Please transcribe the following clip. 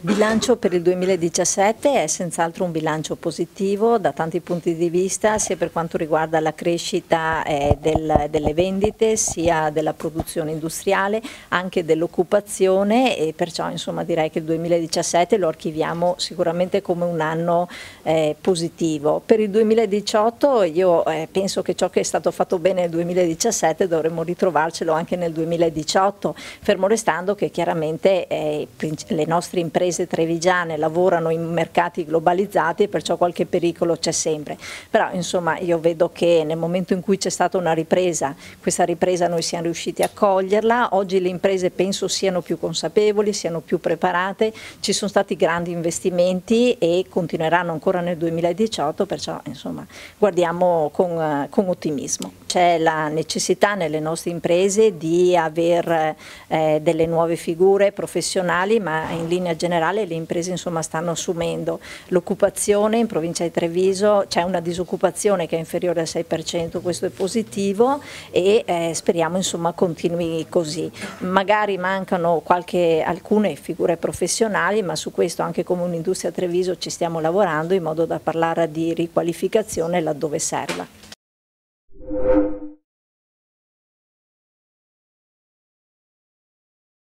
Bilancio per il 2017 è senz'altro un bilancio positivo da tanti punti di vista, sia per quanto riguarda la crescita delle vendite, sia della produzione industriale, anche dell'occupazione, e perciò insomma direi che il 2017 lo archiviamo sicuramente come un anno positivo. Per il 2018 io penso che ciò che è stato fatto bene nel 2017 dovremmo ritrovarcelo anche nel 2018, fermo restando che chiaramente le nostre imprese trevigiane lavorano in mercati globalizzati e perciò qualche pericolo c'è sempre, però insomma io vedo che nel momento in cui c'è stata una ripresa, questa ripresa noi siamo riusciti a coglierla. Oggi le imprese penso siano più consapevoli, siano più preparate, ci sono stati grandi investimenti e continueranno ancora nel 2018, perciò insomma guardiamo con ottimismo. C'è la necessità nelle nostre imprese di avere delle nuove figure professionali, ma in linea generale le imprese insomma stanno assumendo. L'occupazione in provincia di Treviso, c'è una disoccupazione che è inferiore al 6%, questo è positivo e speriamo insomma continui così. Magari mancano alcune figure professionali, ma su questo anche come Un'Industria Treviso ci stiamo lavorando in modo da parlare di riqualificazione laddove serva.